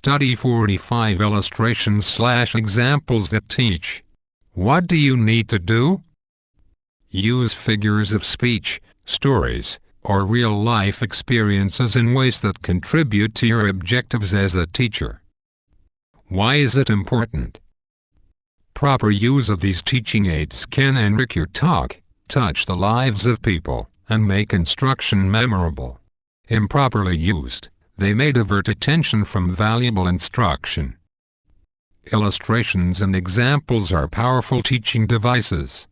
Study 45 illustrations/examples that teach. What do you need to do? Use figures of speech, stories, or real-life experiences in ways that contribute to your objectives as a teacher. Why is it important? Proper use of these teaching aids can enrich your talk, touch the lives of people, and make instruction memorable. Improperly used, they may divert attention from valuable instruction. Illustrations and examples are powerful teaching devices.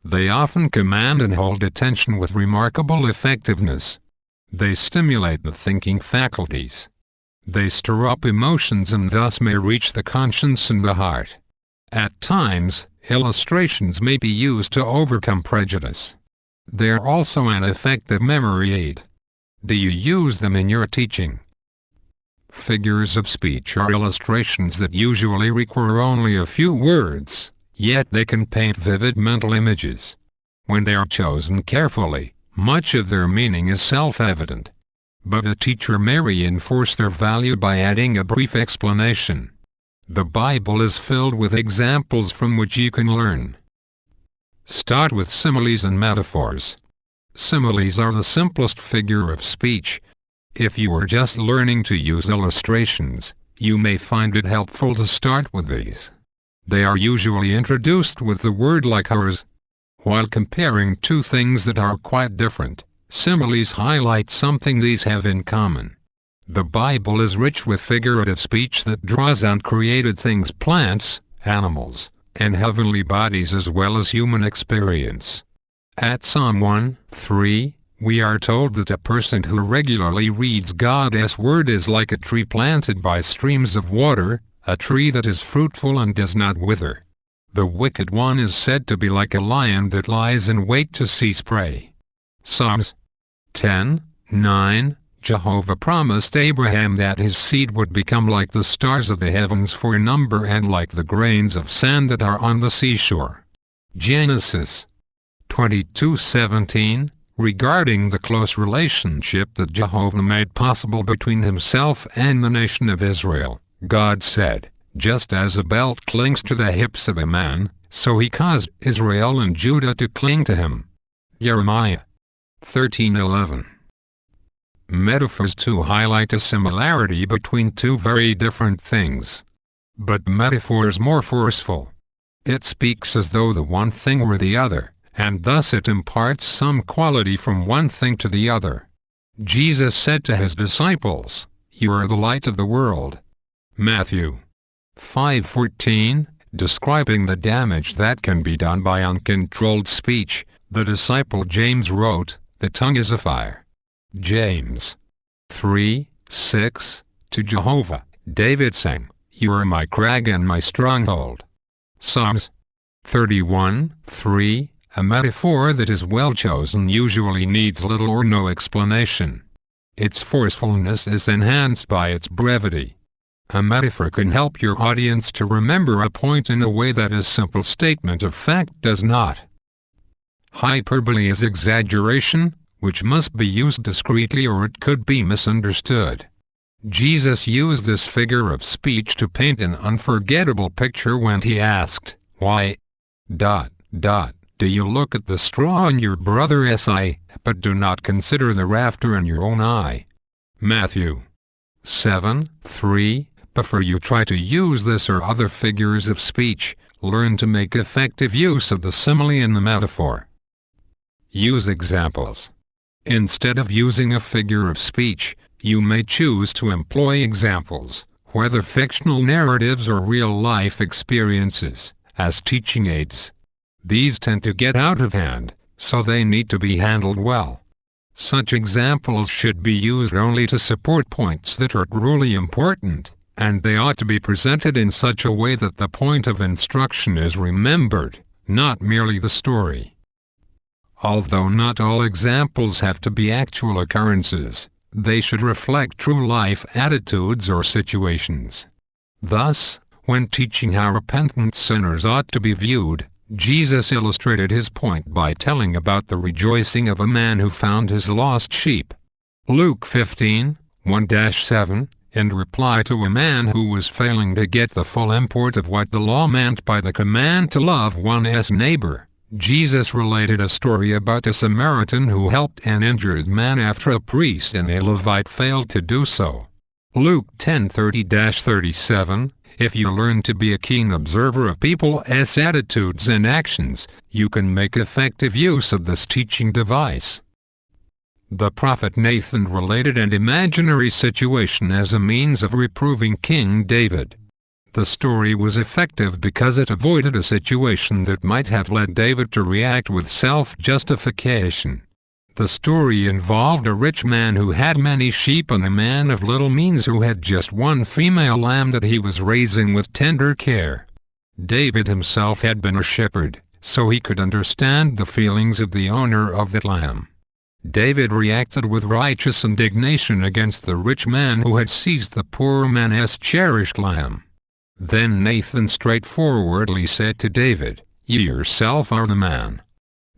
They often command and hold attention with remarkable effectiveness. They stimulate the thinking faculties. They stir up emotions and thus may reach the conscience and the heart. At times, illustrations may be used to overcome prejudice. They are also an effective memory aid. Do you use them in your teaching? Figures of speech are illustrations that usually require only a few words, yet they can paint vivid mental images. When they are chosen carefully, much of their meaning is self-evident. But a teacher may reinforce their value by adding a brief explanation. The Bible is filled with examples from which you can learn. Start with similes and metaphors. Similes are the simplest figure of speech. If you are just learning to use illustrations, you may find it helpful to start with these. They are usually introduced with the word like ours. While comparing two things that are quite different, similes highlight something these have in common. The Bible is rich with figurative speech that draws on created things, plants, animals, and heavenly bodies as well as human experience. At Psalm 1:3, we are told that a person who regularly reads God's word is like a tree planted by streams of water, a tree that is fruitful and does not wither. The wicked one is said to be like a lion that lies in wait to seize prey. Psalms 10:9. Jehovah promised Abraham that his seed would become like the stars of the heavens for number and like the grains of sand that are on the seashore. Genesis 22:17. Regarding the close relationship that Jehovah made possible between himself and the nation of Israel, God said, "Just as a belt clings to the hips of a man, so he caused Israel and Judah to cling to him." Jeremiah 13:11. Metaphors too highlight a similarity between two very different things. But metaphor is more forceful. It speaks as though the one thing were the other, and thus it imparts some quality from one thing to the other. Jesus said to his disciples, "You are the light of the world." Matthew 5:14, describing the damage that can be done by uncontrolled speech, the disciple James wrote, "The tongue is a fire." James 3:6, to Jehovah, David sang, "You are my crag and my stronghold." Psalms 31:3, a metaphor that is well chosen usually needs little or no explanation. Its forcefulness is enhanced by its brevity. A metaphor can help your audience to remember a point in a way that a simple statement of fact does not. Hyperbole is exaggeration, which must be used discreetly or it could be misunderstood. Jesus used this figure of speech to paint an unforgettable picture when he asked, "Why, do you look at the straw in your brother's eye, but do not consider the rafter in your own eye?" Matthew 7:3. Before you try to use this or other figures of speech, learn to make effective use of the simile and the metaphor. Use examples. Instead of using a figure of speech, you may choose to employ examples, whether fictional narratives or real-life experiences, as teaching aids. These tend to get out of hand, so they need to be handled well. Such examples should be used only to support points that are truly important, and they ought to be presented in such a way that the point of instruction is remembered, not merely the story. Although not all examples have to be actual occurrences, they should reflect true life attitudes or situations. Thus, when teaching how repentant sinners ought to be viewed, Jesus illustrated his point by telling about the rejoicing of a man who found his lost sheep. Luke 15:1-7, In reply to a man who was failing to get the full import of what the law meant by the command to love one's neighbor, Jesus related a story about a Samaritan who helped an injured man after a priest and a Levite failed to do so. Luke 10:30-37. If you learn to be a keen observer of people's attitudes and actions, you can make effective use of this teaching device. The prophet Nathan related an imaginary situation as a means of reproving King David. The story was effective because it avoided a situation that might have led David to react with self-justification. The story involved a rich man who had many sheep and a man of little means who had just one female lamb that he was raising with tender care. David himself had been a shepherd, so he could understand the feelings of the owner of that lamb. David reacted with righteous indignation against the rich man who had seized the poor man's cherished lamb. Then Nathan straightforwardly said to David, "You yourself are the man."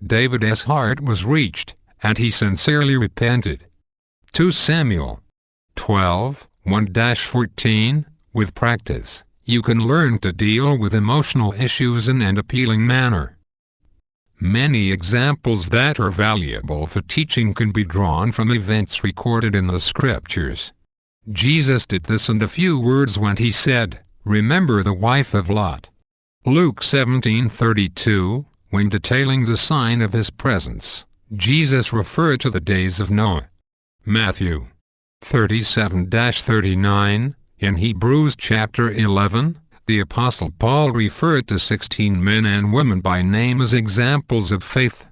David's heart was reached, and he sincerely repented. 2 Samuel 12:1-14. With practice, you can learn to deal with emotional issues in an appealing manner. Many examples that are valuable for teaching can be drawn from events recorded in the Scriptures. Jesus did this in a few words when he said, "Remember the wife of Lot." Luke 17:32, when detailing the sign of his presence, Jesus referred to the days of Noah. Matthew 37-39, in Hebrews chapter 11, the Apostle Paul referred to 16 men and women by name as examples of faith.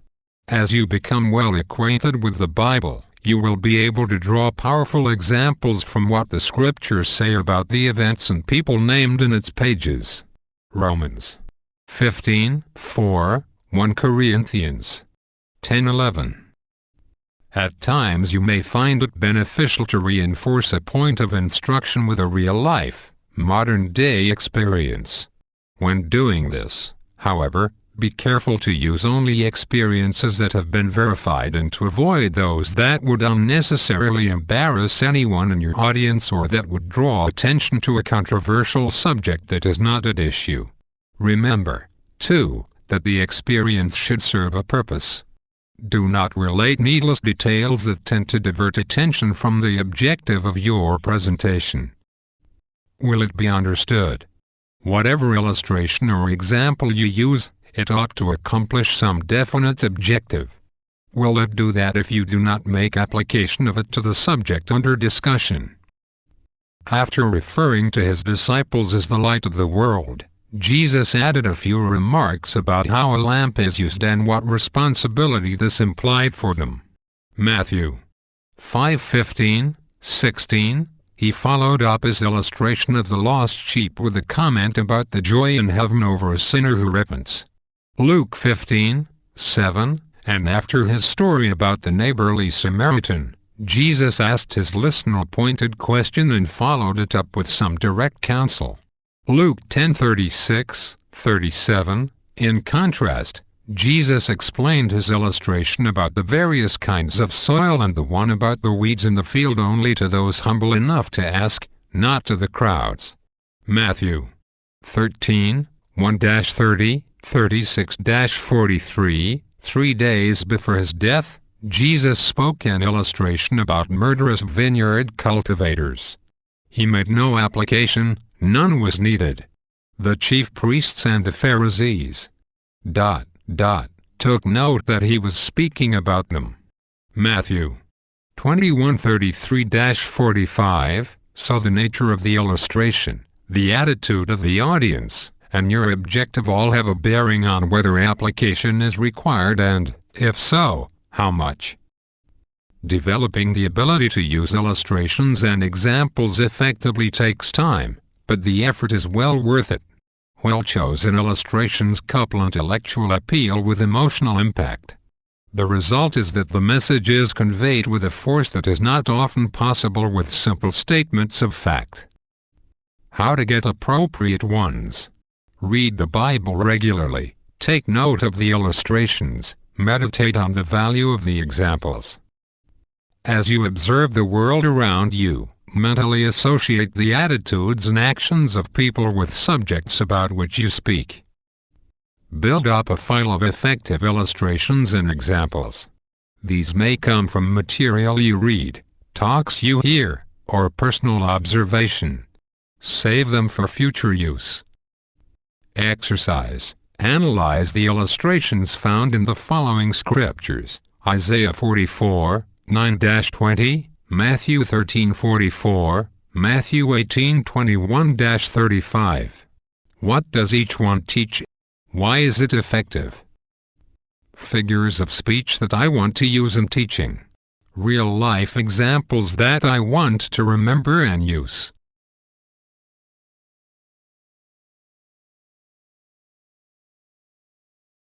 As you become well acquainted with the Bible, you will be able to draw powerful examples from what the Scriptures say about the events and people named in its pages. Romans 15:4, 1 Corinthians 10:11. At times you may find it beneficial to reinforce a point of instruction with a real-life, modern-day experience. When doing this, however, be careful to use only experiences that have been verified and to avoid those that would unnecessarily embarrass anyone in your audience or that would draw attention to a controversial subject that is not at issue. Remember, too, that the experience should serve a purpose. Do not relate needless details that tend to divert attention from the objective of your presentation. Will it be understood? Whatever illustration or example you use, it ought to accomplish some definite objective. Will it do that if you do not make application of it to the subject under discussion? After referring to his disciples as the light of the world, Jesus added a few remarks about how a lamp is used and what responsibility this implied for them. Matthew 5:15-16. He followed up his illustration of the lost sheep with a comment about the joy in heaven over a sinner who repents. Luke 15:7, and after his story about the neighborly Samaritan, Jesus asked his listener a pointed question and followed it up with some direct counsel. Luke 10:36-37. In contrast, Jesus explained his illustration about the various kinds of soil and the one about the weeds in the field only to those humble enough to ask, not to the crowds. Matthew 13:1-30, 36-43. 3 days before his death, Jesus spoke an illustration about murderous vineyard cultivators. He made no application, none was needed. The chief priests and the Pharisees took note that he was speaking about them. Matthew 21:33-45, so the nature of the illustration, the attitude of the audience, and your objective all have a bearing on whether application is required and, if so, how much. Developing the ability to use illustrations and examples effectively takes time, but the effort is well worth it. Well-chosen illustrations couple intellectual appeal with emotional impact. The result is that the message is conveyed with a force that is not often possible with simple statements of fact. How to get appropriate ones. Read the Bible regularly, take note of the illustrations, meditate on the value of the examples. As you observe the world around you, Mentally associate the attitudes and actions of people with subjects about which you speak. Build up a file of effective illustrations and examples. These may come from material you read, talks you hear, or personal observation. Save them for future use. Exercise. Analyze the illustrations found in the following scriptures: Isaiah 44, 9-20, Matthew 13:44, Matthew 18:21-35. What does each one teach? Why is it effective? Figures of speech that I want to use in teaching. Real-life examples that I want to remember and use.